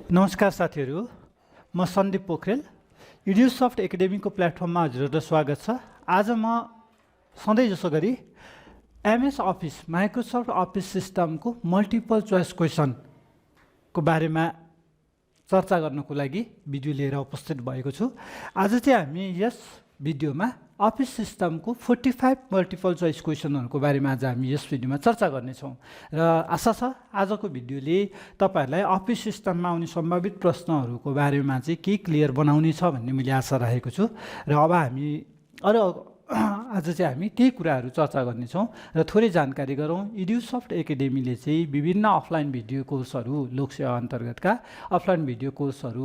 नमस्कार साथीहरू, म सन्दीप पोखरेल। इड्युसफ्ट एकाडेमीको प्लेटफर्ममा हजुरहरूलाई स्वागत छ। आज म सधैँ जसो गरी एमएस अफिस माइक्रोसफ्ट अफिस सिस्टमको मल्टिपल चोइस क्वेसनको बारेमा चर्चा गर्नको लागि भिडियो लिएर उपस्थित भएको छु। आज चाहिँ हामी यस भिडियोमा अफिस सिस्टमको 45 मल्टिपल चोइस क्वेसनहरूको बारेमा आज हामी यस भिडियोमा चर्चा गर्नेछौँ र आशा छ आजको भिडियोले तपाईँहरूलाई अफिस सिस्टममा आउने सम्भावित प्रश्नहरूको बारेमा चाहिँ के क्लियर बनाउनेछ भन्ने मैले आशा राखेको छु। र अब हामी आज चाहिँ हामी त्यही कुराहरू चर्चा गर्नेछौँ र थोरै जानकारी गरौँ। इड्युसफ्ट एकाडेमीले चाहिँ विभिन्न अफलाइन भिडियो कोर्सहरू, लोकसेवा अन्तर्गतका अफलाइन भिडियो कोर्सहरू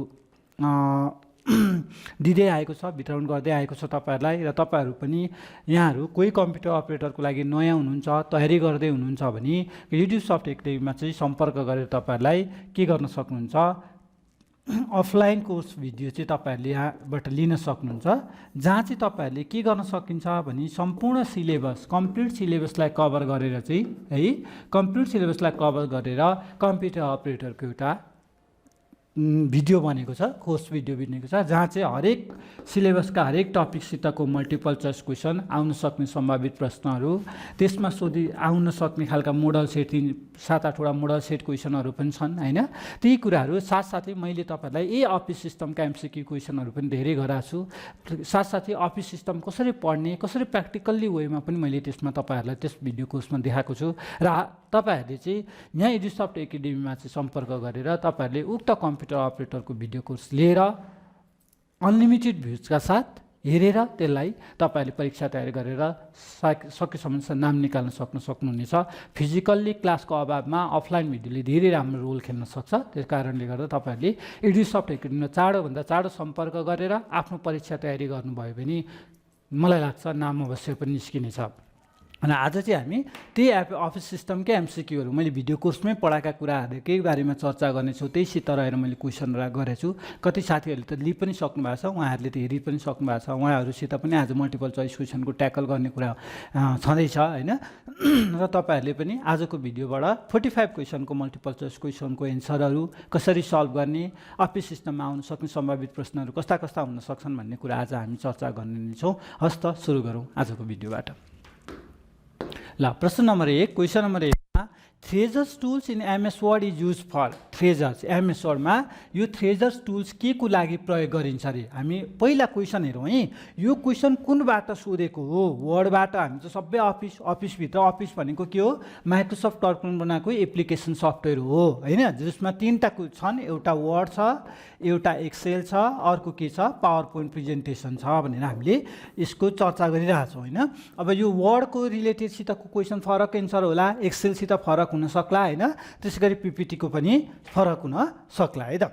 दिँदै आएको छ, वितरण गर्दै आएको छ तपाईँहरूलाई। र तपाईँहरू पनि यहाँहरू कोही कम्प्युटर अपरेटरको लागि नयाँ हुनुहुन्छ, तयारी गर्दै हुनुहुन्छ भने इड्युसफ्ट एकाडेमीमा चाहिँ सम्पर्क गरेर तपाईँहरूलाई के गर्न सक्नुहुन्छ, अफलाइन कोर्स भिडियो चाहिँ तपाईँहरूले यहाँबाट लिन सक्नुहुन्छ, जहाँ चाहिँ तपाईँहरूले के गर्न सकिन्छ भने सम्पूर्ण सिलेबस, कम्प्लिट सिलेबसलाई कभर गरेर चाहिँ कम्प्लिट सिलेबसलाई कभर गरेर कम्प्युटर अपरेटरको एउटा भिडियो बनेको छ, कोर्स भिडियो बनेको छ, जहाँ चाहिँ हरेक सिलेबसका हरेक टपिकसितको मल्टिपल चोइस क्वेसन, आउन सक्ने सम्भावित प्रश्नहरू, त्यसमा आउन सक्ने खालका मोडल सेट 7-8वटा मोडल सेट क्वेसनहरू पनि छन् हैन। त्यही कुराहरू साथसाथै मैले तपाईँहरूलाई अफिस सिस्टमका एमसिक्यू क्वेसनहरू पनि धेरै गराएको छु। साथसाथै अफिस सिस्टम कसरी पढ्ने, कसरी प्र्याक्टिकल्ली वेमा पनि मैले त्यसमा तपाईँहरूलाई त्यस भिडियो कोर्समा देखाएको छु। र तपाईँहरूले चाहिँ यहाँ इड्युसफ्ट एकाडेमीमा चाहिँ सम्पर्क गरेर तपाईँहरूले उक्त कम्प्युटर अपरेटरको भिडियो कोर्स लिएर अनलिमिटेड भ्युजका साथ हेरेर त्यसलाई तपाईँहरूले परीक्षा तयारी गरेर सकेसम्म नाम निकाल्न सक्नुहुनेछ। फिजिकल्ली क्लासको अभावमा अफलाइन भिडियोले धेरै राम्रो रोल खेल्न सक्छ। त्यस कारणले गर्दा तपाईँहरूले इड्युसफ्ट एकाडेमीमा चाँडोभन्दा चाँडो सम्पर्क गरेर आफ्नो परीक्षा तयारी गर्नुभयो भने मलाई लाग्छ नाम अवश्य पनि निस्किनेछ। अनि आज चाहिँ हामी त्यही अफिस सिस्टमकै एमसिक्यूहरू, मैले भिडियो कोर्समै पढाएका कुराहरूकै बारेमा चर्चा गर्नेछु। त्यहीसित रहेर मैले क्वेसन गरेछु। कति साथीहरूले त लिइ पनि सक्नु भएको छ, उहाँहरूले त हेरि पनि सक्नु भएको छ। उहाँहरूसित पनि आज मल्टिपल चोइस क्वेसनको ट्याकल गर्ने कुरा छँदैछ हैन। र तपाईँहरूले पनि आजको भिडियोबाट 45 क्वेसनको मल्टिपल चोइस क्वेसनको एन्सरहरू कसरी सल्भ गर्ने, अफिस सिस्टममा आउन सक्ने सम्भावित प्रश्नहरू कस्ता कस्ता हुन सक्छन् भन्ने कुरा आज हामी चर्चा गर्नेछौँ। हस् त सुरु गरौँ आजको भिडियोबाट। ल, प्रश्न नम्बर 1, क्वेसन नम्बर 1 मा thesaurus tools in MS Word is use for. Thesaurus MS वर्डमा यो थ्रेजर्स टुल्स के को लागि प्रयोग गरिन्छ अरे। हामी पहिला क्वेसन हेरौँ है। यो क्वेसन कुनबाट सोधेको हो? वर्डबाट। हामी त सबै अफिसभित्र, अफिस भनेको के हो? माइक्रोसफ्ट टर्कुन बनाएको एप्लिकेसन सफ्टवेयर हो हैन, जसमा 3टा छन्। एउटा वर्ड छ, एउटा एक्सेल छ, अर्को के छ? पावर पोइन्ट प्रेजेन्टेसन छ भनेर हामीले यसको चर्चा गरिरहेछौँ हैन। अब यो वर्डको रिलेटेडसितको क्वेसन फरक एन्सर होला, एक्सेलसित फरक हुन सक्ला हैन, त्यसै गरी पिपिटीको पनि फरक हुन सक्ला है त।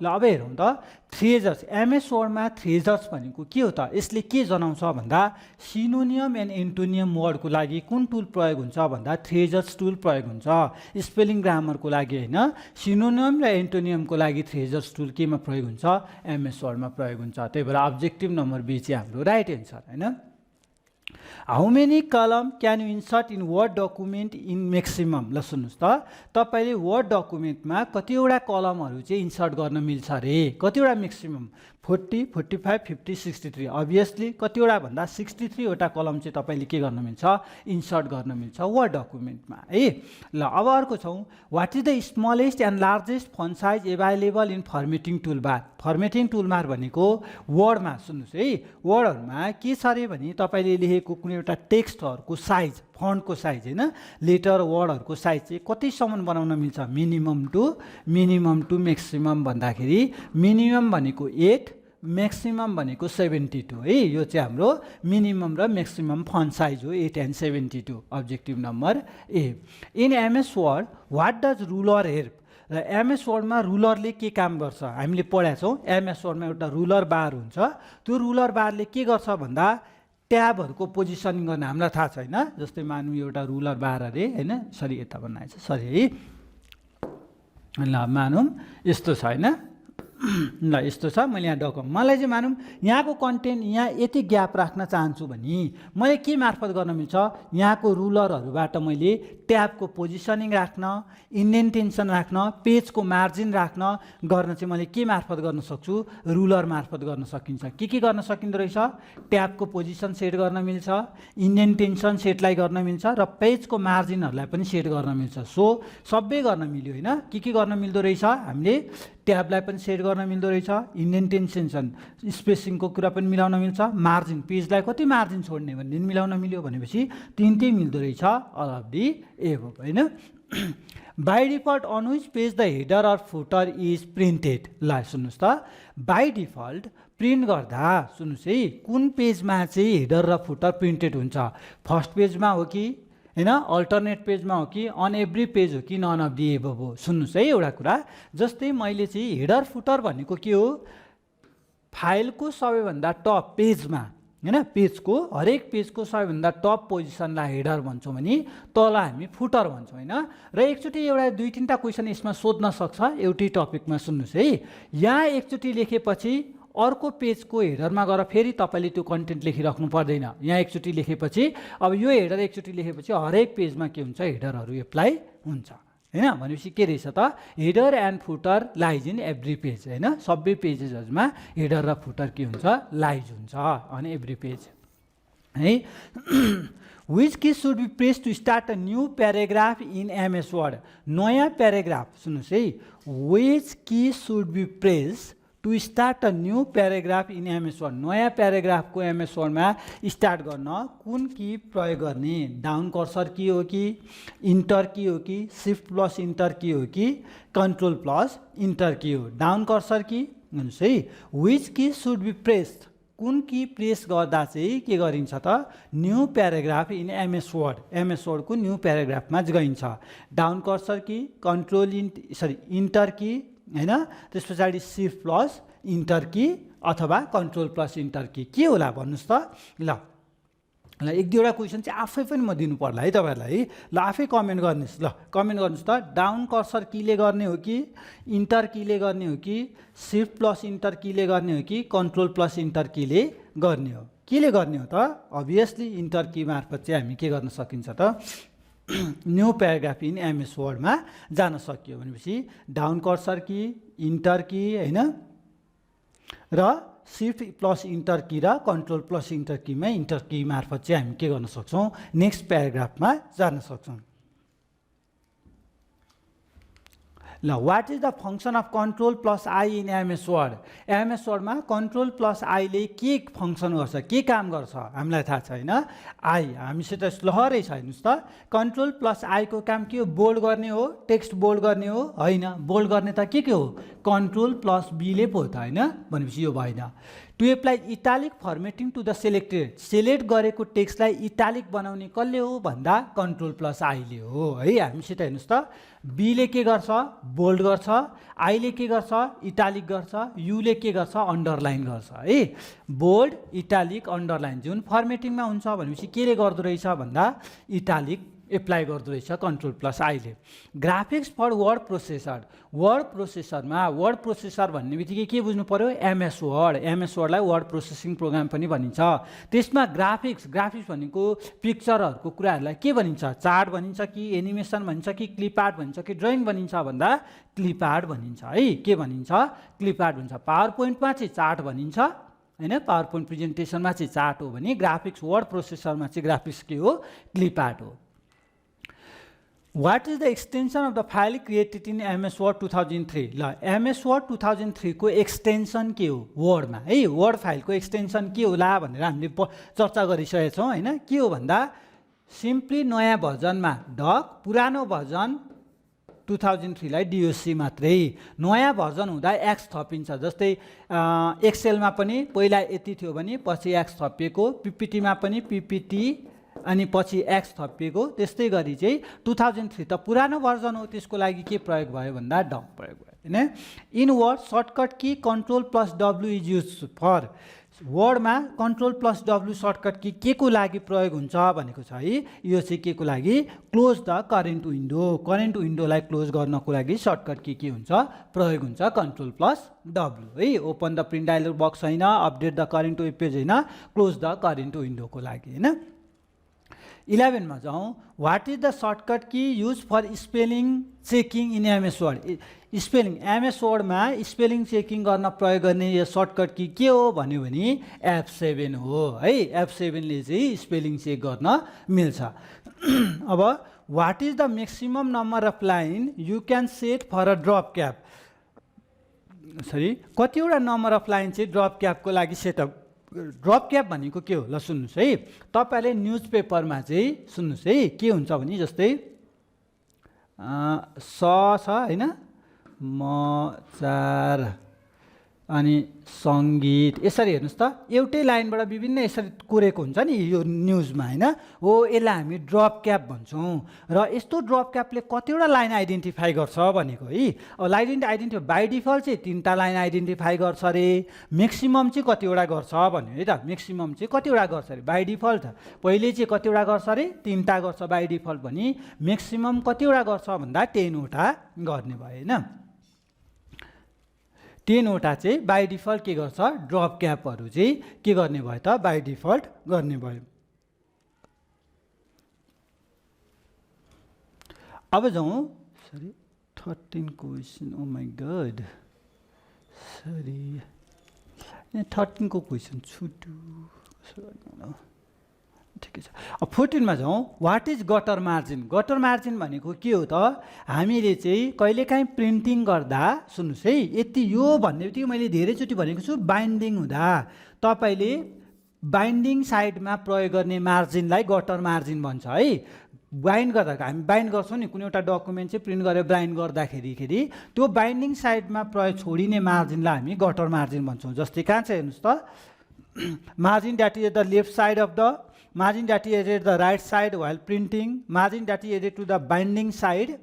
ल, अब हेरौँ त। थ्रेजर्स, एमएस वर्डमा थ्रेजर्स भनेको के हो त? यसले के जनाउँछ भन्दा सिनोनियम एन्ड एन्टोनियम वर्डको लागि कुन टुल प्रयोग हुन्छ भन्दा थ्रेजर्स टुल प्रयोग हुन्छ। स्पेलिङ ग्रामरको लागि हैन, सिनोनियम र एन्टोनियमको लागि थ्रेजर्स टुल केमा प्रयोग हुन्छ? एमएस वर्डमा प्रयोग हुन्छ। त्यही भएर अब्जेक्टिभ नम्बर बी चाहिँ हाम्रो राइट एन्सर हैन। हाउ मेनी कलम can you insert in word document in maximum? ल सुन्नुहोस् त, तपाईँले वर्ड डकुमेन्टमा कतिवटा कलमहरू चाहिँ इन्सर्ट गर्न मिल्छ अरे? कतिवटा म्याक्सिमम? 40, 45, 50, 63। अभियसली कतिवटा भन्दा 63वटा कलम चाहिँ तपाईँले के गर्न मिल्छ? इन्सर्ट गर्न मिल्छ वर्ड डकुमेन्टमा है। ल, अब अर्को छौँ। What is the smallest and largest font size available in formatting toolbar? Formatting toolbar भनेको वर्डमा, सुन्नुहोस् है, वर्डहरूमा के छ अरे भने तपाईँले लेखेको कुनै एउटा टेक्स्टहरूको साइज, फन्टको साइज हैन, लेटर वर्डहरूको साइज चाहिँ कतिसम्म बनाउन मिल्छ? मिनिमम टु म्याक्सिमम भन्दाखेरि मिनिमम भनेको 8, म्याक्सिमम भनेको 72 है। यो चाहिँ हाम्रो मिनिमम र म्याक्सिमम फन्ट साइज हो, 8 and 72। Objective number A. In MS Word what does ruler help? र एमएस वर्डमा रुलरले के काम गर्छ? हामीले पढाएको छौँ। एमएस वर्डमा एउटा रुलर बार हुन्छ। त्यो रुलर बारले के गर्छ भन्दा ट्याबहरूको पोजिसनिङ गर्न हामीलाई थाहा छैन। जस्तै मानौँ एउटा रुलर बार अरे हैन, सरी यता बनाएछ, सरी है। ल, मानौँ यस्तो छ हैन, ल यस्तो छ, मैले यहाँ डकुमेन्ट मलाई चाहिँ मानौँ यहाँको कन्टेन्ट यहाँ यति ग्याप राख्न चाहन्छु भने मैले के मार्फत गर्न मिल्छ, यहाँको रुलरहरूबाट मैले ट्याबको पोजिसनिङ राख्न, इन्डेन्टेसन राख्न, पेजको मार्जिन राख्न गर्न चाहिँ मैले के मार्फत गर्न सक्छु, रुलर मार्फत गर्न सकिन्छ। के गर्न सकिँदो रहेछ, ट्याबको पोजिसन सेट गर्न मिल्छ, इन्डेन्टेसन सेटलाई गर्न मिल्छ र पेजको मार्जिनहरूलाई पनि सेट गर्न मिल्छ। सो सबै गर्न मिल्यो होइन। के गर्न मिल्दो रहेछ, हामीले ट्याबलाई पनि सेट गर्न मिल्दो रहेछ, इन्डेन्टेसन स्पेसिङको कुरा पनि मिलाउन मिल्छ, मार्जिन पेजलाई कति मार्जिन छोड्ने भन्ने पनि मिलाउन मिल्यो भनेपछि तिनटै मिल्दो रहेछ। अल अफ दि एबभ होइन। By default on which page the header or footer is printed. ल सुन्नुहोस् त, बाई डिफल्ट प्रिन्ट गर्दा सुन्नुहोस् है, कुन पेजमा चाहिँ हेडर र फुटर प्रिन्टेड हुन्छ, फर्स्ट पेजमा हो कि होइन, अल्टरनेट पेजमा हो कि अन एभ्री पेज हो कि नन अफ दि एबभ हो। सुन्नुहोस् है एउटा कुरा, जस्तै मैले चाहिँ हेडर फुटर भनेको के हो, फाइलको सबैभन्दा टप पेजमा होइन, पेजको हरेक पेजको सबैभन्दा टप पोजिसनलाई हेडर भन्छौँ भने तल हामी फुटर भन्छौँ होइन। र एकचोटि एउटा दुई तिनवटा क्वेसन यसमा सोध्न सक्छ एउटै टपिकमा। सुन्नुहोस् है, यहाँ एकचोटि लेखेपछि अर्को पेजको हेडरमा गएर फेरि तपाईँले त्यो कन्टेन्ट लेखिराख्नु पर्दैन। यहाँ एकचोटि लेखेपछि अब यो हेडर एकचोटि लेखेपछि हरेक पेजमा के हुन्छ, हेडरहरू एप्लाई हुन्छ होइन। भनेपछि के रहेछ त, header and footer lies in every page होइन। सबै पेजेसहरूमा हेडर र फुटर के हुन्छ, लाइज हुन्छ अन एभ्री पेज है। Which key should be press to start a new paragraph in MS Word. नयाँ प्याराग्राफ सुन्नुहोस् है, which key should be press to start a new paragraph in MS Word. नयाँ प्याराग्राफको MS वर्डमा start गर्न कुन की प्रयोग गर्ने, डाउन कर्सर की हो कि, इन्टर की हो कि, सिफ्ट प्लस इन्टर की हो कि, कन्ट्रोल प्लस इन्टर की हो। डाउन कर्सर की भन्नुहोस् है। Which key should be pressed, कुन की प्रेस गर्दा चाहिँ के गरिन्छ त, new paragraph in MS Word, MS वर्डको न्यू प्याराग्राफमा गइन्छ। Down cursor key, control enter key होइन, त्यस पछाडि सिफ्ट प्लस इन्टर की अथवा कन्ट्रोल प्लस इन्टर की के होला भन्नुहोस् त। ल एक दुईवटा क्वेसन चाहिँ आफै पनि म दिनु पर्ला है तपाईँहरूलाई है। ल आफै कमेन्ट गर्नुहोस्, ल कमेन्ट गर्नुहोस् त, डाउन कर्सर कीले गर्ने हो कि, इन्टर कीले गर्ने हो कि, सिफ्ट प्लस इन्टर कीले गर्ने हो कि, कन्ट्रोल प्लस इन्टर कीले गर्ने हो। केले गर्ने हो त, अभियसली इन्टर की मार्फत चाहिँ हामी के गर्न सकिन्छ त, न्यू प्याराग्राफ इन एमएस वर्डमा जान सकियो। भनेपछि डाउन कर्सर की, इन्टर की होइन, र सिफ्ट प्लस इन्टर की र कन्ट्रोल प्लस इन्टर कीमा इन्टर की मार्फत चाहिँ हामी के गर्न सक्छौँ, नेक्स्ट प्याराग्राफमा जान सक्छौँ। ल what is the function of control plus I in MS Word. MS वर्डमा कन्ट्रोल प्लस आईले के फङ्सन गर्छ, के काम गर्छ हामीलाई थाहा छ होइन। आई हामीसित लहरै छ हेर्नुहोस् त, कन्ट्रोल प्लस आईको काम के हो, बोल्ड गर्ने हो, टेक्स्ट बोल्ड गर्ने हो होइन। बोल्ड गर्ने त के हो, कन्ट्रोल प्लस बीले पो त होइन। भनेपछि यो भएन। To apply italic formatting to the selected, select गरेको टेक्स्टलाई इटालिक बनाउने कसले हो भन्दा कन्ट्रोल प्लस आईले हो है। हामीसित हेर्नुहोस् त, बीले के गर्छ, बोल्ड गर्छ, आईले के गर्छ, इटालिक गर्छ, युले के गर्छ, अन्डरलाइन गर्छ है। बोल्ड, इटालिक, अन्डरलाइन जुन फर्मेटिङमा हुन्छ भनेपछि केले गर्दो रहेछ भन्दा इटालिक एप्लाई गर्दो रहेछ कन्ट्रोल प्लस आईले। Graphics for word processor, word प्रोसेसरमा, वर्ड प्रोसेसर भन्ने बित्तिकै के बुझ्नु पर्यो, एमएस वर्ड, एमएस वर्डलाई वर्ड प्रोसेसिङ प्रोग्राम पनि भनिन्छ। त्यसमा ग्राफिक्स, ग्राफिक्स भनेको पिक्चरहरूको कुराहरूलाई के भनिन्छ, चार्ट भनिन्छ कि, एनिमेसन भनिन्छ कि, क्लिप आर्ट भनिन्छ कि, ड्रइङ भनिन्छ भन्दा क्लिप आर्ट भनिन्छ है। के भनिन्छ, क्लिप आर्ट भनिन्छ। पावर पोइन्टमा चाहिँ चार्ट भनिन्छ होइन, पावर पोइन्ट प्रेजेन्टेसनमा चाहिँ चार्ट हो भने ग्राफिक्स वर्ड प्रोसेसरमा चाहिँ ग्राफिक्स के हो, क्लिप आर्ट हो। What is the extension of the file created in MS Word 2003। ल एमएस वर्ड 2003 को एक्सटेन्सन के हो वर्डमा है, वर्ड फाइलको एक्सटेन्सन के होला भनेर हामीले चर्चा गरिसकेका छौँ होइन। के हो भन्दा सिम्पली नयाँ भर्जनमा डक, पुरानो भर्जन 2003 लाई डिओसी मात्रै, नयाँ भर्जन हुँदा एक्स थपिन्छ। जस्तै एक्सेलमा पनि पहिला यति थियो भने पछि एक्स थपिएको, पिपिटीमा पनि पिपिटी अनि पछि एक्स थपिएको। त्यस्तै गरी चाहिँ 2003 त पुरानो भर्जन हो, त्यसको लागि के प्रयोग भयो भन्दा डक प्रयोग भयो होइन। In word shortcut key control plus W is use for, वर्डमा Ctrl+W सर्टकट की के को लागि प्रयोग हुन्छ भनेको छ है। यो चाहिँ के को लागि, close the current window, current विन्डोलाई क्लोज गर्नको लागि सर्टकट की के हुन्छ, प्रयोग हुन्छ Ctrl+W है। Open the print dialog box हैन, update the current web page हैन, क्लोज द करेन्ट विन्डोको लागि हैन। 11 मा जाउँ, what is the shortcut key use for spelling checking in MS Word. Spelling MS वर्डमा स्पेलिङ चेकिङ गर्न प्रयोग गर्ने यो सर्टकट की के हो भन्यो भने F7 हो है। F7 ले चाहिँ स्पेलिङ चेक गर्न मिल्छ। अब what is the maximum number of line you can set for a drop cap, sorry कतिवटा नम्बर अफ लाइन चाहिँ ड्रप क्यापको लागि सेटअप। ड्रप क्याप भनेको के हो ल सुन्नुस् है। तपाईले न्यूज पेपरमा चाहिँ सुन्नुस् है, के हुन्छ भने जस्तै स छ हैन, म चार अनि सङ्गीत, यसरी हेर्नुस् त एउटै लाइनबाट विभिन्न यसरी कोरेको हुन्छ नि यो न्यूजमा हैन, हो यसलाई हामी ड्रप क्याप भन्छौँ। र यस्तो ड्रप क्यापले कतिवटा लाइन आइडेन्टिफाई गर्छ भनेको है। अब लाइन आइडेन्टिफाई बाइ डिफल्ट चाहिँ 3टा लाइन आइडेन्टिफाई गर्छ रे, म्याक्सिमम चाहिँ कतिवटा गर्छ भन्यो है त। म्याक्सिमम चाहिँ कतिवटा गर्छ रे बाइ डिफल्ट, पहिले चाहिँ कतिवटा गर्छ रे, 3टा गर्छ बाइ डिफल्ट भने, म्याक्सिमम कतिवटा गर्छ भन्दा 10 वटा गर्ने भयो हैन। 10 वटा चाहिँ बाइ डिफल्ट के गर्छ, ड्रप क्यापहरू चाहिँ के गर्ने भयो त, बाइ डिफल्ट गर्ने भयो। अब जाउँ, sorry 13 question, oh my god sorry 13 को क्वेसन छुट्यो, ठिकै छ। अब 14 मा जाउँ, व्हाट इज गटर मार्जिन। गटर मार्जिन भनेको के हो त, हामीले चाहिँ कहिलेकाहीँ प्रिन्टिङ गर्दा सुन्नुस् है, यति यो भन्ने बित्तिकै मैले धेरैचोटि भनेको छु, बाइन्डिङ हुँदा तपाईले बाइन्डिङ साइडमा प्रयोग गर्ने मार्जिनलाई गटर मार्जिन भन्छ है। बाइन्ड गर्दा हामी बाइन्ड गर्छौँ नि, कुनै एउटा डकुमेन्ट चाहिँ प्रिन्ट गरेर बाइन्ड गर्दाखेरि त्यो बाइन्डिङ साइडमा प्रयोग छोडिने मार्जिनलाई हामी गटर मार्जिन भन्छौँ। जस्तै कहाँ छ हेर्नुस् त, margin that is the left side of the, margin that is added the right side while printing, margin that is added to the binding side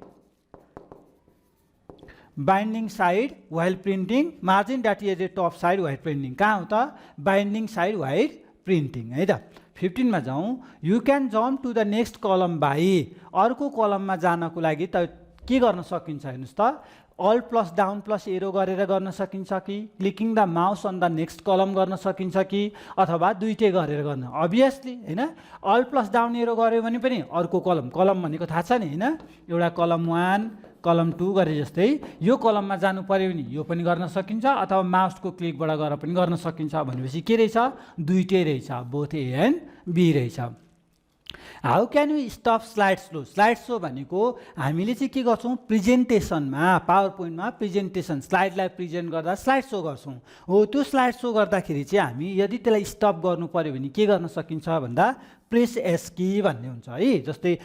while printing, margin that is added top side while printing। कहाँ हो त, binding side while printing है त। 15 मा जाउँ, you can jump to the next column by, अर्को कलममा जानको लागि त के गर्न सकिन्छ हेर्नुस् त, Alt plus down plus arrow गरेर गर्न सकिन्छ कि, clicking the mouse on the next column गर्न सकिन्छ कि, अथवा दुईटै गरेर गर्न। अभियसली हैन, Alt plus down एरो गर्यो भने पनि अर्को कलम, कलम भनेको थाहा छ नि हैन, एउटा कलम 1 कलम 2 गरे जस्तै यो कलममा जानु पर्यो भने यो पनि गर्न सकिन्छ, अथवा माउसको क्लिकबाट गरेर पनि गर्न सकिन्छ। भनेपछि के रहेछ, दुईटै रहेछ, बोथ ए एन्ड बी रहेछ। How can you stop slide slow. Slide slow भनेको हामीले चाहिँ के गर्छौँ, प्रेजेन्टेसनमा पावर पोइन्टमा प्रेजेन्टेसन स्लाइडलाई प्रेजेन्ट गर्दा स्लाइड सो गर्छौँ हो। त्यो स्लाइड सो गर्दाखेरि चाहिँ हामी यदि त्यसलाई स्टप गर्नु पर्यो भने के गर्न सकिन्छ भन्दा प्रेस एस की भन्ने हुन्छ है। जस्तै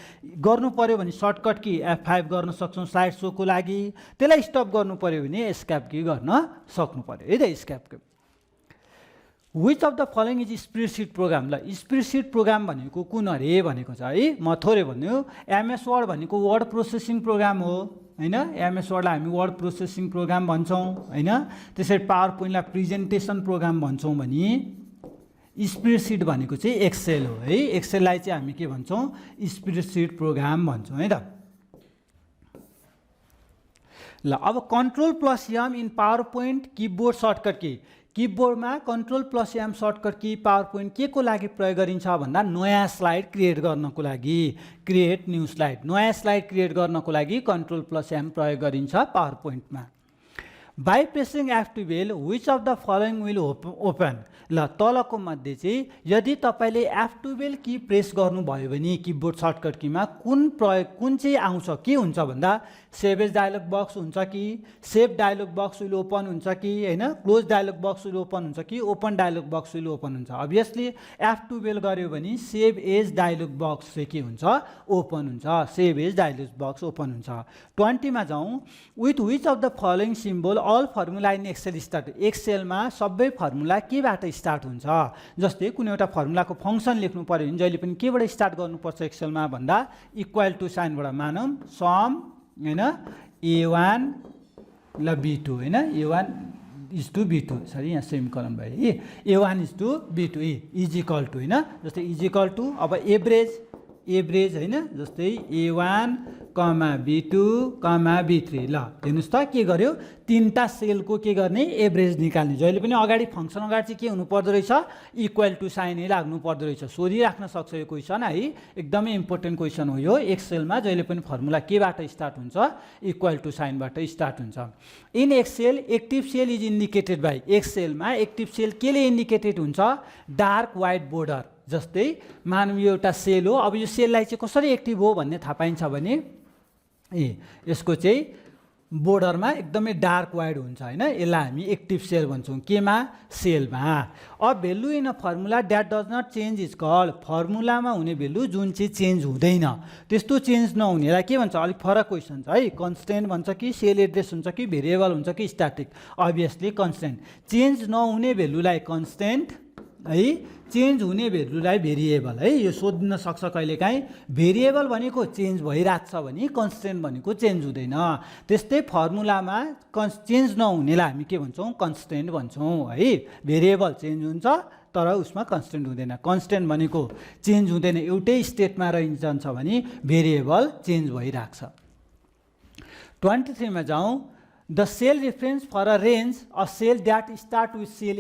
गर्नु पर्यो भने सर्टकट की F5 गर्न सक्छौँ स्लाइड सोको लागि, त्यसलाई स्टप गर्नु पर्यो भने एस्केप की गर्न सक्नु पर्यो है त, escape. Which of the following is spreadsheet program. ल स्प्रेडसिट प्रोग्राम भनेको कुन अरे भनेको छ है, म थोरै भन्यो। एमएस वर्ड भनेको वर्ड प्रोसेसिङ प्रोग्राम हो हैन, एमएस वर्डलाई हामी वर्ड प्रोसेसिङ प्रोग्राम भन्छौँ हैन। त्यसरी पावर पोइन्टलाई प्रेजेन्टेसन प्रोग्राम भन्छौँ भने स्प्रेडसिट भनेको चाहिँ एक्सेल हो है। एक्सेललाई चाहिँ हामी के भन्छौँ, स्प्रेडसिट प्रोग्राम भन्छौँ है त। ल अब Ctrl+M in PowerPoint keyboard shortcut की। किबोर्डमा Ctrl+M सर्टकट की पावर पोइन्ट के को लागि प्रयोग गरिन्छ भन्दा नयाँ स्लाइड क्रिएट गर्नको लागि, क्रिएट न्यू स्लाइड, नयाँ स्लाइड क्रिएट गर्नको लागि Ctrl+M प्रयोग गरिन्छ पावर पोइन्टमा। By pressing F12 which of the following will open. ल तलको मध्ये चाहिँ यदि तपाईँले F12 की प्रेस गर्नुभयो भने किबोर्ड सर्टकट कीमा कुन चाहिँ आउँछ, के हुन्छ भन्दा सेभ एज डायलग बक्स हुन्छ कि, save dialog box will open हुन्छ कि हैन, close dialog box will open हुन्छ कि, open dialog box will open हुन्छ। अभियसली F12 गर्यो भने सेभ एज डायलग बक्स चाहिँ के हुन्छ, ओपन हुन्छ, save as dialog box open हुन्छ। 20 मा जाउँ, with which of the following symbol all formula in Excel start. एक्सेलमा सबै फर्मुला केबाट स्टार्ट हुन्छ, जस्तै कुनै एउटा फर्मुलाको फङ्सन लेख्नु पर्यो भने जहिले पनि केबाट स्टार्ट गर्नुपर्छ एक्सेलमा भन्दा इक्वल टु साइनबाट। मानौँ सम हैन A1 ल B2 हैन, A1 इज टु B2 सरी यहाँ सेमिकोलन भयो है A1 is to B2 is equal to होइन जस्तै इज इक्वल टु अब एभरेज होइन जस्तै A1 B2 B3 ल हेर्नुहोस् त के गर्यो तीनटा सेलको के गर्ने एभरेज निकाल्ने जहिले पनि अगाडि फङ्सन अगाडि चाहिँ के हुनु पर्दो रहेछ इक्वल टु साइनै लाग्नु पर्दो रहेछ सोधिराख्न सक्छ यो क्वेसन है एकदमै इम्पोर्टेन्ट क्वेसन हो यो एक्सेलमा जहिले पनि फर्मुला केबाट स्टार्ट हुन्छ इक्वल टु साइनबाट स्टार्ट हुन्छ in Excel active cell is indicated by एक्सेलमा एक्टिभ सेल केले इन्डिकेटेड हुन्छ डार्क वाइट बोर्डर जस्तै मानौँ यो एउटा सेल हो अब यो सेललाई चाहिँ कसरी एक्टिभ हो भन्ने थाहा पाइन्छ भने यसको चाहिँ बोर्डरमा एकदमै डार्क वाइड हुन्छ होइन यसलाई हामी एक्टिभ सेल भन्छौँ केमा सेलमा अब value in a formula that does not change is called फर्मुलामा हुने भेल्यु जुन चाहिँ चेन्ज हुँदैन त्यस्तो चेन्ज नहुनेलाई के भन्छ अलिक फरक क्वेसन छ है कन्स्टेन्ट भन्छ कि सेल एड्रेस हुन्छ कि भेरिएबल हुन्छ कि स्ट्याटिक अभियसली कन्स्टेन्ट चेन्ज नहुने भेल्युलाई कन्स्टेन्ट है चेन्ज हुने भेल्युलाई भेरिएबल है यो सोध्न सक्छ कहिलेकाहीँ भेरिएबल भनेको चेन्ज भइरहेको छ भने कन्स्टेन्ट भनेको चेन्ज हुँदैन त्यस्तै फर्मुलामा चेन्ज नहुनेलाई हामी के भन्छौँ कन्स्टेन्ट भन्छौँ है भेरिएबल चेन्ज हुन्छ तर उसमा कन्स्टेन्ट हुँदैन कन्स्टेन्ट भनेको चेन्ज हुँदैन एउटै स्टेटमा रहन्छ भने भेरिएबल चेन्ज भइरहेको छ 23 मा जाउँ the cell reference for a range a cell that start with cell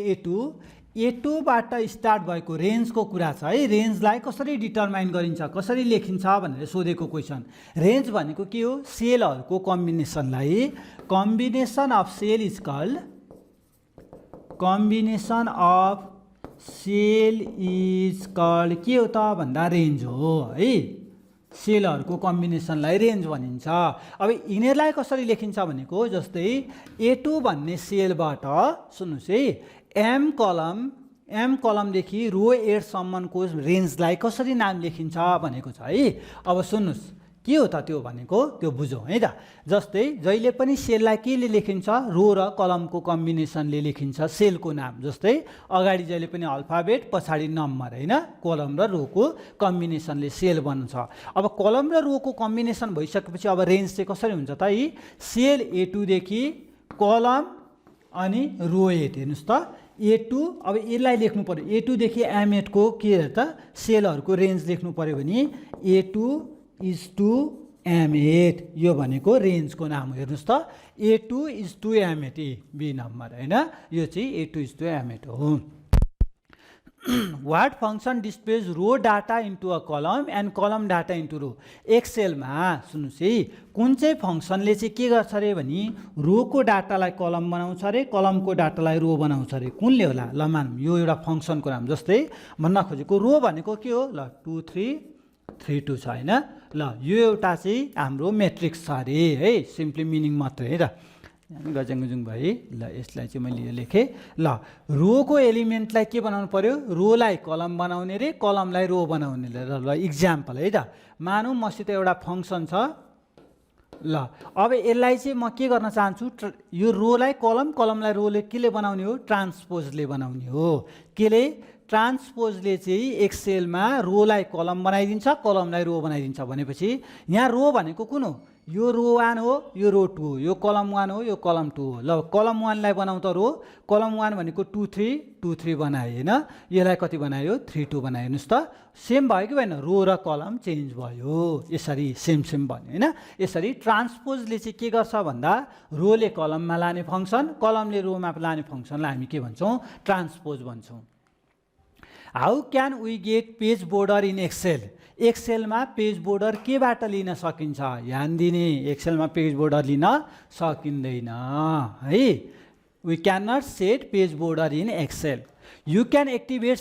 A2 बाट स्टार्ट भएको रेन्जको कुरा छ है रेन्जलाई कसरी डिटरमाइन गरिन्छ कसरी लेखिन्छ भनेर सोधेको क्वेसन रेन्ज भनेको के हो सेलहरूको कम्बिनेसनलाई combination of cell is called combination of cell is called के हो त भन्दा रेन्ज हो है सेलहरूको कम्बिनेसनलाई रेन्ज भनिन्छ अब यिनीहरूलाई कसरी लेखिन्छ भनेको जस्तै A2 भन्ने सेलबाट सुन्नुहोस् है एम कलमदेखि रो 8 सम्मको रेन्जलाई कसरी नाम लेखिन्छ भनेको छ है अब सुन्नुहोस् के हो त त्यो भनेको त्यो बुझौँ है त जस्तै जहिले पनि सेललाई केले लेखिन्छ रो र कलमको कम्बिनेसनले लेखिन्छ सेलको नाम जस्तै अगाडि जहिले पनि अल्फाबेट पछाडि नम्बर होइन कलम र रोको कम्बिनेसनले सेल बन्छ अब कलम र रोको कम्बिनेसन भइसकेपछि अब रेन्ज चाहिँ कसरी हुन्छ त यी सेल A2 देखि कलम अनि रो 8 हेर्नुहोस् त A2 अब यसलाई लेख्नु पर्यो A2 देखि M8 को के त सेलहरूको रेन्ज लेख्नु पर्यो भने A2 इज टु M8 यो भनेको रेन्जको नाम हो हेर्नुहोस् त A2 is to M8 be number होइन यो चाहिँ A2 इज टु M8 हो what function displays row data into a column and column data into row एक्सेलमा सुन्नुहोस् है कुन चाहिँ फङ्सनले चाहिँ के गर्छ अरे भने रोको डाटालाई कलम बनाउँछ अरे कलमको डाटालाई रो बनाउँछ अरे कुनले होला ल मानौँ यो एउटा फङ्सनको नाम जस्तै भन्न खोजेको रो भनेको के हो ल 2 3 3 2 छ होइन ल यो एउटा चाहिँ हाम्रो मेट्रिक्स छ अरे है सिम्पली मिनिङ मात्रै है त गजङगुजुङ भए ल यसलाई चाहिँ मैले यो लेखेँ ल रोको एलिमेन्टलाई के बनाउनु पर्यो रोलाई कलम बनाउने रे कलमलाई रो बनाउने ल इक्जाम्पल है त मानौँ मसित एउटा फङ्सन छ ल अब यसलाई चाहिँ म के गर्न चाहन्छु यो रोलाई कलमलाई रोले केले बनाउने हो ट्रान्सपोजले बनाउने हो केले ट्रान्सपोजले चाहिँ एक्सेलमा रोलाई कलम बनाइदिन्छ कलमलाई रो बनाइदिन्छ भनेपछि यहाँ रो भनेको कुन हो यो रो 1 हो यो रो 2 हो यो कलम 1 हो यो कलम 2 हो ल कलम 1 लाई बनाउँ त रो कलम 1 भनेको 2 3 बनायो हैन यसलाई कति बनायो 3 2 बनायो हेर्नुस् त सेम भयो कि भएन रो र कलम चेन्ज भयो यसरी सेम भन्यो हैन यसरी ट्रान्सपोजले चाहिँ के गर्छ भन्दा रोले कलममा लाने फंक्सन कलमले रोमा लाने फंक्सनलाई हामी के भन्छौं ट्रान्सपोज भन्छौं how can we get page border in Excel एक्सेलमा पेज बोर्डर केबाट लिन सकिन्छ ध्यान दिने एक्सेलमा पेज बोर्डर लिन सकिँदैन है we can not set page border in Excel you can activate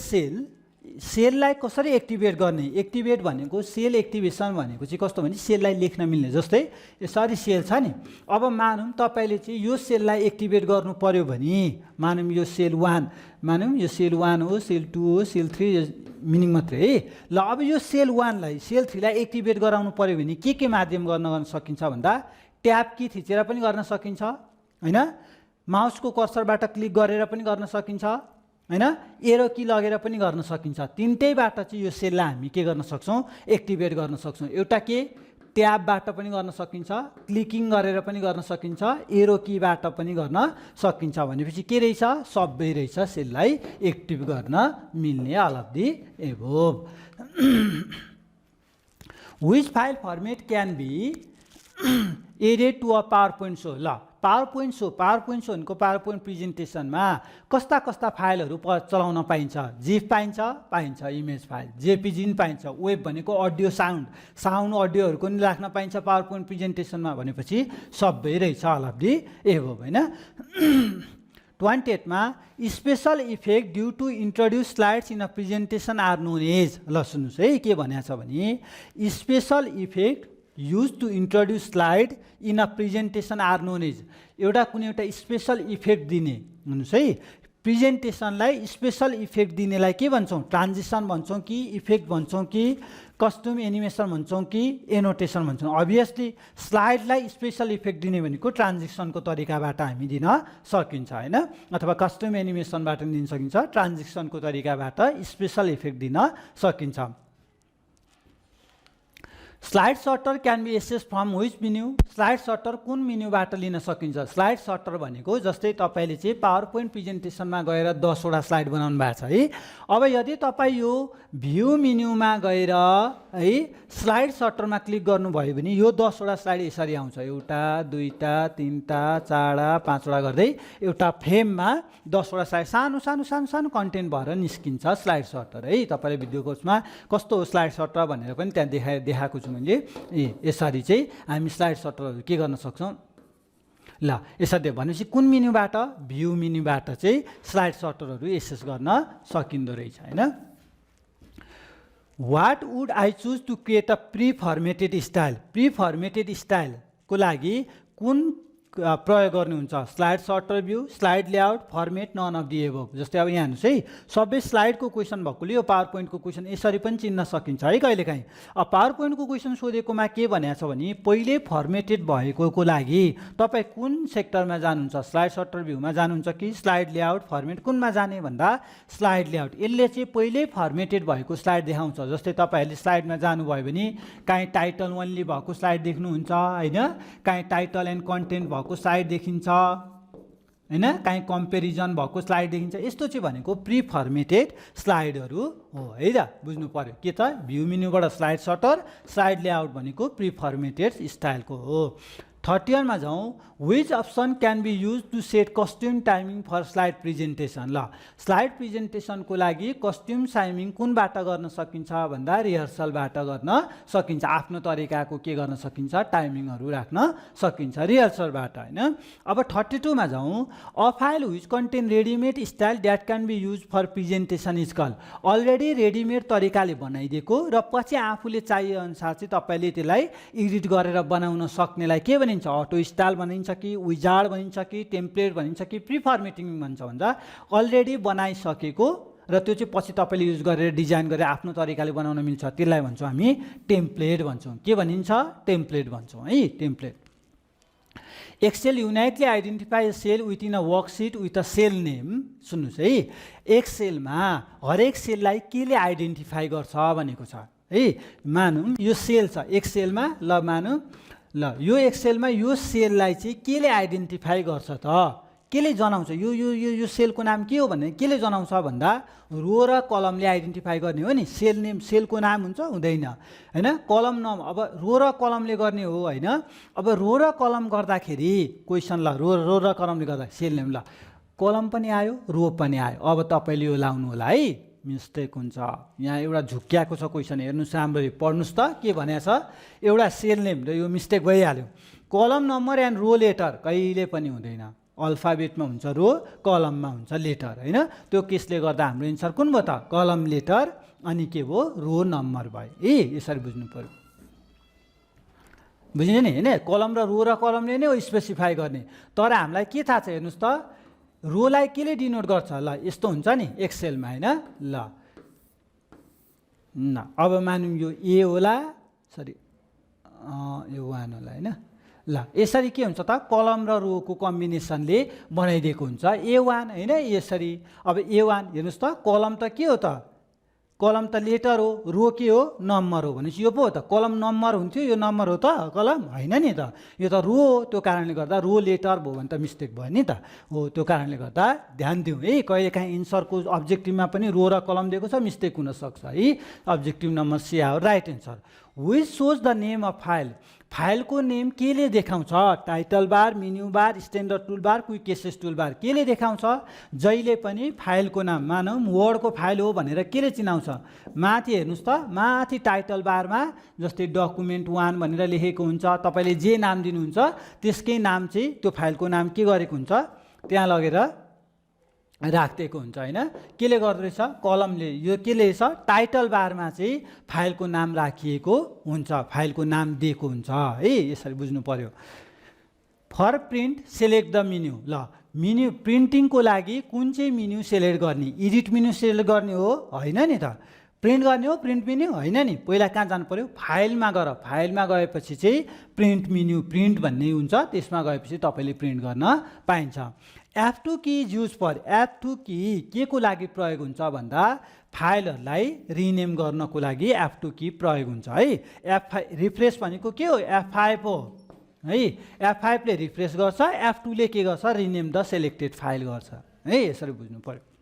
सेललाई कसरी एक्टिभेट गर्ने एक्टिभेट भनेको सेल एक्टिभेसन भनेको चाहिँ कस्तो भने सेललाई लेख्न मिल्ने जस्तै यसरी सेल छ नि अब मानौँ तपाईले चाहिँ यो सेललाई एक्टिभेट गर्नु पर्यो भने मानौँ यो सेल 1 मानौँ यो सेल 1 हो सेल 2 हो सेल 3 मिनिङ मात्रै है ल अब यो सेल 1 लाई सेल 3 लाई एक्टिभेट गराउनु पर्यो भने के माध्यम गर्न सकिन्छ भन्दा ट्याब की थिचेर पनि गर्न सकिन्छ हैन माउसको कर्सरबाट क्लिक गरेर पनि गर्न सकिन्छ हैन एरो की लगेर पनि गर्न सकिन्छ तीनटैबाट चाहिँ यो सेललाई हामी के गर्न सक्छौं एक्टिभेट गर्न सक्छौं एउटा के ट्याबबाट पनि गर्न सकिन्छ, क्लिकिङ गरेर पनि गर्न सकिन्छ, एरो कीबाट पनि गर्न सकिन्छ। भनेपछि के रहेछ? सबै रहेछ सेललाई एक्टिभ गर्न मिल्ने all of the above. Which file format can be added to a PowerPoint show? ल PowerPoint show भनेको PowerPoint प्रेजेन्टेसनमा कस्ता कस्ता फाइलहरू चलाउन पाइन्छ? जिफ पाइन्छ, इमेज फाइल, जेपीजी पाइन्छ, वेब भनेको अडियो साउन्ड अडियोहरूको नि राख्न पाइन्छ PowerPoint प्रेजेन्टेसनमा। भनेपछि सबै रहेछ अल अफ दि एबोभ हैन। 28 मा special effect due to introduce slides in a presentation are known as. ल सुन्नुहोस् है के भनेको छ भने special effect use to introduce slide in a presentation are known as. एउटा कुनै एउटा स्पेशल इफेक्ट दिने, हुनुहोस् है, प्रेजेन्टेसनलाई स्पेशल इफेक्ट दिनेलाई के भन्छौँ? ट्रान्जिसन भन्छौँ कि इफेक्ट भन्छौँ कि कस्ट्युम एनिमेसन भन्छौँ कि एनोटेसन भन्छौँ? अभियसली स्लाइडलाई स्पेशल इफेक्ट दिने भनेको ट्रान्जिसनको तरिकाबाट हामी दिन सकिन्छ हैन, अथवा कस्ट्युम एनिमेसनबाट दिन सकिन्छ, ट्रान्जिसनको तरिकाबाट स्पेशल इफेक्ट दिन सकिन्छ। Slide sorter can be access from which menu? Slide sorter कुन मेन्युबाट लिन सकिन्छ? स्लाइड सर्टर भनेको जस्तै तपाईँले चाहिँ पावरपोइन्ट प्रेजेन्टेसनमा गएर 10 वटा स्लाइड बनाउनु भएको छ है। अब यदि तपाईँ यो भ्यू मेन्युमा गएर है स्लाइड सर्टरमा क्लिक गर्नुभयो भने यो 10 वटा स्लाइड यसरी आउँछ, एउटा दुईटा तीनटा चारवटा पाँचवटा गर्दै एउटा फ्रेममा 10 वटा स्लाइड सानो सानो सानो सानो कन्टेन्ट भएर निस्किन्छ स्लाइड सर्टर है। तपाईँले भिडियो कोर्समा कस्तो हो स्लाइड सर्टर भनेर पनि त्यहाँ देखाएको छु मैले। यसरी चाहिँ हामी स्लाइड सर्टरहरू के गर्न सक्छौँ? ल यसरी भनेपछि कुन मेन्युबाट? भ्यू मेन्युबाट चाहिँ स्लाइड सर्टरहरू एक्सेस गर्न सकिँदो रहेछ हैन। What would I choose to create a pre-formatted style? Pre-formatted style को लागि कुन प्रयोग गर्नुहुन्छ? Slide sorter view, slide layout, format, none of the above. जस्तै अब यहाँ हेर्नुहोस् है, सबै स्लाइडको क्वेसन भएकोले यो पावर पोइन्टको क्वेसन यसरी पनि चिन्न सकिन्छ है कहिलेकाहीँ। अब पावर पोइन्टको क्वेसन सोधेकोमा के भनेको छ भने पहिले फर्मेटेड भएकोको लागि तपाईँ कुन सेक्टरमा जानुहुन्छ? स्लाइड सर्टर भ्यूमा जानुहुन्छ कि स्लाइड लेआउट फर्मेट? कुनमा जाने भन्दा स्लाइड लेआउट। यसले चाहिँ पहिल्यै फर्मेटेड भएको स्लाइड देखाउँछ। जस्तै तपाईँहरूले स्लाइडमा जानुभयो भने काहीँ टाइटल ओन्ली भएको स्लाइड देख्नुहुन्छ हैन, काहीँ टाइटल एन्ड कन्टेन्ट भएको स्लाइड देखिन्छ हैन, काहीँ कम्पेरिजन भएको स्लाइड देखिन्छ। यस्तो चाहिँ भनेको प्री फर्मेटेड स्लाइडहरू हो है त, बुझ्नु पर्यो। के त भ्यू मेन्युबाट स्लाइड सर्टर, स्लाइड लेआउट भनेको प्री फर्मेटेड स्टाइलको हो। 31 मा जाउँ। Which option can be use to set custom timing for slide presentation? ल स्लाइड प्रेजेन्टेसनको लागि कस्ट्युम टाइमिङ कुनबाट गर्न सकिन्छ भन्दा रिहर्सलबाट गर्न सकिन्छ। आफ्नो तरिकाको के गर्न सकिन्छ? टाइमिङहरू राख्न सकिन्छ रिहर्सलबाट हैन। अब 32 मा जाउँ। A file which contain readymade style that can be use for presentation is called? Already readymade तरिकाले बनाइदिएको र पछि आफूले चाहिए अनुसार चाहिँ तपाईँले त्यसलाई एडिट गरेर बनाउन सक्नेलाई के भनिन्छ? अटो स्टाइल भनिन्छ कि विजार्ड भनिन्छ कि टेम्प्लेट भनिन्छ कि प्री फर्मेटिङ भन्छ भन्दा अलरेडी बनाइसकेको र त्यो चाहिँ पछि तपाईँले युज गरेर डिजाइन गरेर आफ्नो तरिकाले बनाउन मिल्छ, त्यसलाई भन्छौँ हामी टेम्प्लेट भन्छौँ। के भनिन्छ? टेम्प्लेट भन्छौँ है, template. Excel uniquely identify cell within a worksheet with a cell name. सुन्नुहोस् है, एक्सेलमा हरेक सेललाई केले आइडेन्टिफाई गर्छ भनेको छ है। मानौँ यो सेल छ एक्सेलमा, ल मानौँ ल यो एक्सेलमा यो सेललाई चाहिँ केले आइडेन्टिफाई गर्छ त? केले जनाउँछ? यो यो यो यो सेलको नाम के हो भने केले जनाउँछ भन्दा रो र कलमले आइडेन्टिफाई गर्ने हो नि। सेल नेम सेलको नाम हुन्छ? हुँदैन हैन। कलम नाम अब रो र कलमले गर्ने हो हैन। अब रो र कलम गर्दाखेरि क्वेसन ल रो र कलमले गर्दा सेल नेम, ल कलम पनि आयो रो पनि आयो। अब तपाईँले यो लाउनु होला है, मिस्टेक हुन्छ। यहाँ एउटा झुक्क्याएको छ क्वेसन, हेर्नुहोस् राम्ररी पढ्नुहोस् त के भनेको छ। एउटा सेल नेम र यो मिस्टेक भइहाल्यो। कलम नम्बर एन्ड रो लेटर कहिले पनि हुँदैन। अल्फाबेटमा हुन्छ रो, कलममा हुन्छ लेटर हैन। त्यो केसले गर्दा हाम्रो एन्सर कुन भयो त? कलम लेटर अनि के भयो? रो नम्बर भयो। यसरी बुझ्नु पर्यो, बुझ्यो नि हैन। कलम र रो र कलमले नै हो स्पेसिफाई गर्ने। तर हामीलाई के थाहा छ हेर्नुहोस् त, रोलाई केले डिनोट गर्छ? ल यस्तो हुन्छ नि एक्सेलमा हैन। ल न अब मानौँ यो ए होला, सरी यो 1 होला हैन। ल यसरी के हुन्छ त? कलम र रोको कम्बिनेसनले बनाइदिएको हुन्छ A1 हैन। यसरी अब A1 हेर्नुहोस् त, कलम त के हो त? कलम त लेटर हो, रो के हो, नम्बर हो भनेपछि यो पो हो त, कलम नम्बर हुन्थ्यो, यो नम्बर हो त कलम होइन नि त, यो त रो हो, त्यो कारणले गर्दा रो लेटर भयो भने त मिस्टेक भयो नि त हो। त्यो कारणले गर्दा ध्यान दिउँ है, कहिलेकाहीँ एन्सरको अब्जेक्टिभमा पनि रो र कलम दिएको छ, मिस्टेक हुनसक्छ है। Objective number C our right answer. Which shows the name of file, फाइलको नेम केले देखाउँछ, title bar, menu bar, standard tool bar, quick access tool bar केले देखाउँछ। जहिले पनि फाइलको नाम मानौँ वर्डको फाइल हो भनेर केले चिनाउँछ, माथि हेर्नुहोस् त, माथि टाइटल बारमा जस्तै डकुमेन्ट 1 भनेर लेखेको हुन्छ, तपाईँले जे नाम दिनुहुन्छ त्यसकै नाम चाहिँ त्यो फाइलको नाम के गरेको हुन्छ त्यहाँ लगेर राखिदिएको हुन्छ होइन। केले गर्दो रहेछ, कलमले यो केले छ, टाइटल बारमा चाहिँ फाइलको नाम राखिएको हुन्छ, फाइलको नाम दिएको हुन्छ है, यसरी बुझ्नु पर्यो। For print select the menu, ल मेन्यु प्रिन्टिङको लागि कुन चाहिँ मेन्यु सेलेक्ट गर्ने, एडिट मेन्यु सेलेक्ट गर्ने हो होइन नि त, प्रिन्ट गर्ने हो प्रिन्ट मेन्यु होइन नि। पहिला कहाँ जानु पर्यो, फाइलमा गएर, फाइलमा गएपछि चाहिँ प्रिन्ट मेन्यु, प्रिन्ट भन्ने हुन्छ, त्यसमा गएपछि तपाईँले प्रिन्ट गर्न पाइन्छ। F2 key is use for, F2 key के को लागि प्रयोग हुन्छ भन्दा फाइलहरूलाई रिनेम गर्नको लागि F2 की प्रयोग हुन्छ है। F5 रिफ्रेस भनेको के हो, F5 हो है, F5 ले रिफ्रेस गर्छ, F2 ले के गर्छ, रिनेम द सेलेक्टेड फाइल गर्छ है, यसरी बुझ्नु पर्यो।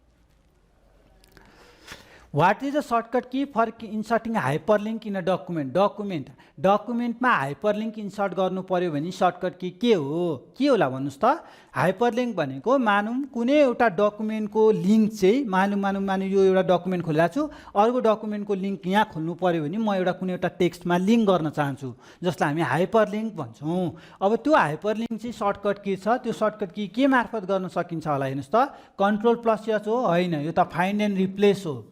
What is the shortcut key for inserting hyperlink in a document, डकुमेन्टमा हाइपरलिङ्क इन्सर्ट गर्नु पर्यो भने सर्टकट की के होला भन्नुहोस् त। हाइपरलिङ्क भनेको मानौँ कुनै एउटा डकुमेन्टको लिङ्क चाहिँ मानौँ यो एउटा डकुमेन्ट खोलेको छु, अर्को डकुमेन्टको लिङ्क यहाँ खोल्नु पर्यो भने म एउटा कुनै एउटा टेक्स्टमा लिङ्क गर्न चाहन्छु, जसलाई हामी हाइपरलिङ्क भन्छौँ। अब त्यो हाइपरलिङ्क चाहिँ सर्टकट की छ, त्यो सर्टकट की के मार्फत गर्न सकिन्छ होला हेर्नुहोस् त, Ctrl+S हो होइन, यो त फाइन्ड एन्ड रिप्लेस हो,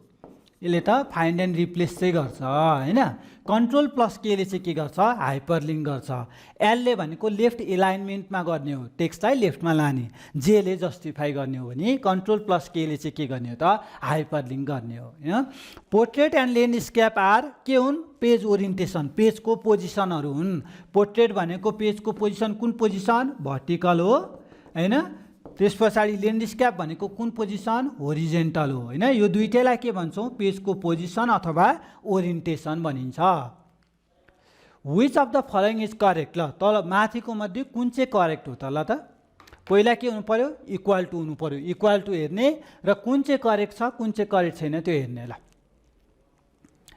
यसले त फाइन्ड एन्ड रिप्लेस चाहिँ गर्छ होइन। Ctrl+K ले चाहिँ के गर्छ, हाइपरलिङ्क गर्छ। एलले भनेको लेफ्ट एलाइनमेन्टमा गर्ने हो, टेक्स्टलाई लेफ्टमा लाने, जेले जस्टिफाई गर्ने हो भने Ctrl+K ले चाहिँ के गर्ने हो त, हाइपरलिङ्क गर्ने हो होइन। पोर्ट्रेट एन्ड ल्यान्डस्केप आर के हुन्, पेज ओरिएन्टेसन, पेजको पोजिसनहरू हुन्। पोर्ट्रेट भनेको पेजको पोजिसन कुन पोजिसन, भर्टिकल हो होइन, त्यस पछाडि ल्यान्डस्केप भनेको कुन पोजिसन, होरिजेन्टल हो होइन। यो दुईटैलाई के भन्छौँ, पेजको पोजिसन अथवा ओरिएन्टेसन भनिन्छ। Which of the following is correct, ल तल माथिको मध्ये कुन चाहिँ करेक्ट हो त, ल त पहिला के हुनु पर्यो, इक्वल टु हुनु पर्यो, इक्वल टु हेर्ने र कुन चाहिँ करेक्ट छ कुन चाहिँ करेक्ट छैन त्यो हेर्ने। ल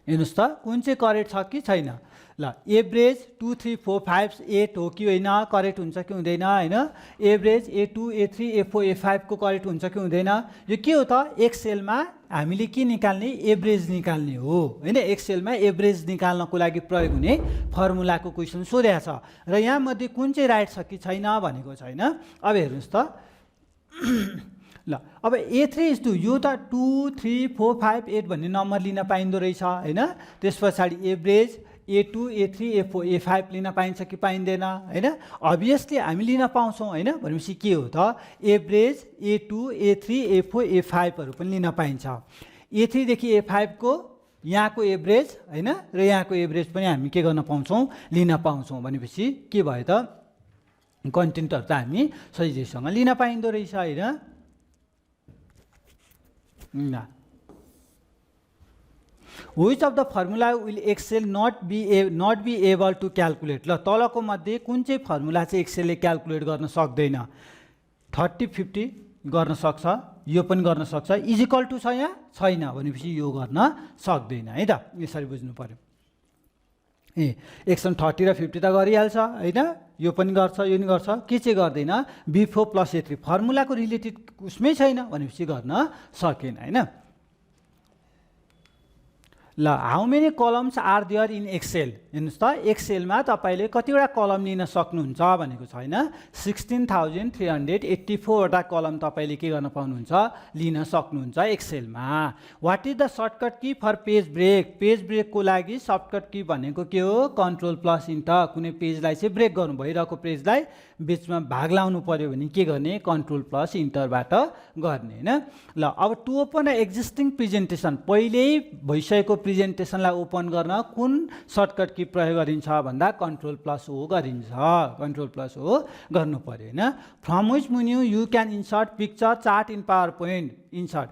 हेर्नुहोस् त कुन चाहिँ करेक्ट छ कि छैन, ल एभरेज 2 3 4 5 8 हो कि होइन, करेक्ट हुन्छ कि हुँदैन होइन। Average A2 A3 A4 A5 को करेक्ट हुन्छ कि हुँदैन। यो के हो त, एक्सेलमा हामीले के निकाल्ने, एभरेज निकाल्ने हो होइन। एक्सेलमा एभरेज निकाल्नको लागि प्रयोग हुने फर्मुलाको क्वेसन सोधेको छ र यहाँ मध्ये कुन चाहिँ राइट छ कि छैन भनेको छैन। अब हेर्नुहोस् त ल अब A3 यो त 2 3 4 5 8 भन्ने नम्बर लिन पाइँदो रहेछ होइन। त्यस पछाडि average A2 A3 A4 A5 लिन पाइन्छ कि पाइँदैन होइन। अभियसली हामी लिन पाउँछौँ होइन, भनेपछि के हो त, एभरेज A2 A3 A4 A5हरू पनि लिन पाइन्छ। A3 देखि A5 को यहाँको एभरेज होइन र यहाँको एभरेज पनि हामी के गर्न पाउँछौँ, लिन पाउँछौँ। भनेपछि के भयो त, कन्टेन्टहरू त हामी सजिलैसँग लिन पाइँदो रहेछ होइन। Which of the formula will Excel not be able to calculate, ल तलको मध्ये कुन चाहिँ फर्मुला चाहिँ एक्सेलले क्याल्कुलेट गर्न सक्दैन। 30 50 गर्न सक्छ, यो पनि गर्न सक्छ, इजिकल टु छ यहाँ छैन भनेपछि यो गर्न सक्दैन है त, यसरी बुझ्नु पर्यो। एक्सन 30 र 50 त गरिहाल्छ होइन, यो पनि गर्छ यो पनि गर्छ, के चाहिँ गर्दैन, B4 + A3 फर्मुलाको रिलेटेड उसमै छैन भनेपछि गर्न सकेन होइन। ल how many columns are there in Excel, हेर्नुहोस् त एक्सेलमा तपाईँले कतिवटा कलम लिन सक्नुहुन्छ भनेको छैन। 16,384 वटा कलम तपाईँले के गर्न पाउनुहुन्छ, लिन सक्नुहुन्छ एक्सेलमा। What is the shortcut key for page break, page ब्रेकको लागि सर्टकट की भनेको के हो, Ctrl+Int। कुनै पेजलाई चाहिँ ब्रेक गर्नु भइरहेको पेजलाई बिचमा भाग लाउनु पर्यो भने के गर्ने, Ctrl+Int गर्ने होइन। ल अब टु ओपन एक्जिस्टिङ प्रेजेन्टेसन, पहिल्यै भइसकेको प्रेजेन्टेसनलाई ओपन गर्न कुन सर्टकट की प्रयोग गरिन्छ भन्दा Ctrl+O गरिन्छ, Ctrl+O गर्नु पर्यो होइन। From which menu you can insert picture chart in power point, insert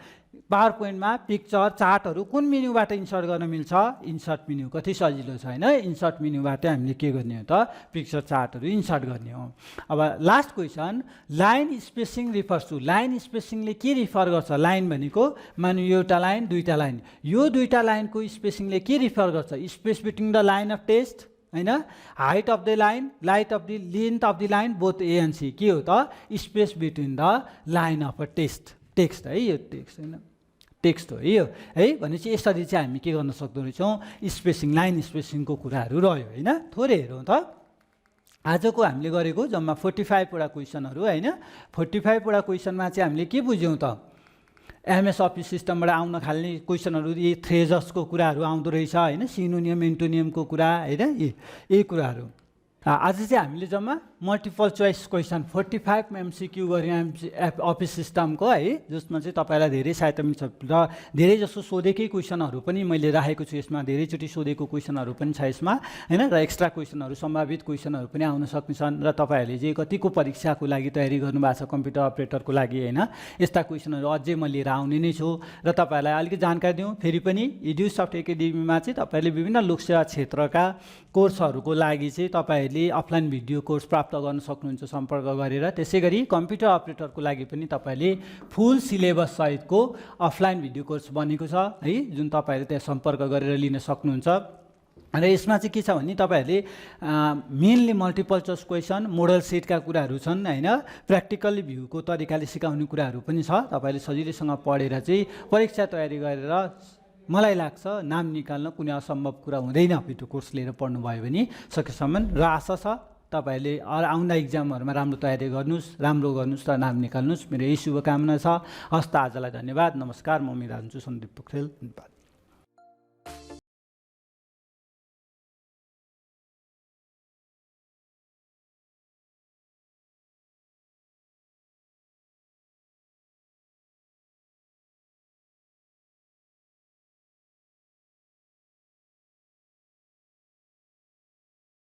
power पोइन्टमा पिक्चर चार्टहरू कुन मेन्युबाट इन्सर्ट गर्न मिल्छ इन्सर्ट मेन्यु कति सजिलो छ हैन इन्सर्ट मेन्युबाट हामीले के गर्ने हो त पिक्चर चार्टहरू इन्सर्ट गर्ने हो अब last question line spacing refers to line स्पेसिङले के रिफर गर्छ लाइन भनेको मान्नु एउटा लाइन दुईटा लाइन यो दुईटा लाइनको स्पेसिङले के रिफर गर्छ space between the line of text हैन height of the line light of the length of the line both A and C के हो त space between the line of a text है यो टेक्स्ट हैन टेक्स्ट हो यो है भनेपछि यसरी चाहिँ हामी के गर्न सक्दो रहेछौँ स्पेसिङ लाइन स्पेसिङको कुराहरू रह्यो हैन थोरै हेरौँ त आजको हामीले गरेको जम्मा 45 वटा क्वेसनहरू हैन 45 वटा क्वेसनमा चाहिँ हामीले के बुझ्यौँ त एमएस अफिस सिस्टमबाट आउन थाल्ने क्वेसनहरू यी फ्रेजर्सको कुराहरू आउँदो रहेछ हैन सिनोनियम एन्टोनियमको कुरा हैन यी कुराहरू आज चाहिँ हामीले जम्मा मल्टिपल चोइस क्वेसन 45 एमसिक्यू गऱ्यौँ अफिस सिस्टमको है जसमा चाहिँ तपाईँलाई धेरै सहायता मिल्छ र धेरै जसो सोधेकै क्वेसनहरू पनि मैले राखेको छु यसमा धेरैचोटि सोधेको क्वेसनहरू पनि छ यसमा हैन र एक्स्ट्रा क्वेसनहरू सम्भावित क्वेसनहरू पनि आउन सक्नेछन् र तपाईँहरूले चाहिँ कतिको परीक्षाको लागि तयारी गर्नुभएको छ कम्प्युटर अपरेटरको लागि हैन यस्ता क्वेसनहरू अझै म लिएर आउने नै छु र तपाईँहरूलाई अलिकति जानकारी दिउँ फेरि पनि एडुसफ्ट एकाडेमीमा चाहिँ तपाईँहरूले विभिन्न लोकसेवा क्षेत्रका कोर्सहरूको लागि चाहिँ तपाईँहरूले अफलाइन भिडियो कोर्स प्राप्त गर्न सक्नुहुन्छ सम्पर्क गरेर त्यसै गरी कम्प्युटर अपरेटरको लागि पनि तपाईँले फुल सिलेबस सहितको अफलाइन भिडियो कोर्स बनेको छ है जुन तपाईँहरूले त्यहाँ सम्पर्क गरेर लिन सक्नुहुन्छ र यसमा चाहिँ के छ भने तपाईँहरूले mainly multiple choice question model सेटका कुराहरू छन् हैन प्र्याक्टिकली भ्यूको तरिकाले सिकाउने कुराहरू पनि छ तपाईँले सजिलैसँग पढेर चाहिँ परीक्षा तयारी गरेर मलाई लाग्छ नाम निकाल्न कुनै असम्भव कुरा हुँदैन भिडियो कोर्स लिएर पढ्नुभयो भने सकेसम्म र आशा छ तपाईँहरूले आउँदा इक्जामहरूमा राम्रो तयारी राम्रो गर्नुहोस् र नाम निकाल्नुहोस् मेरो यही शुभकामना छ हस्त आजलाई धन्यवाद नमस्कार म मेरो हुन्छु सन्दीप पोखरेल धन्यवाद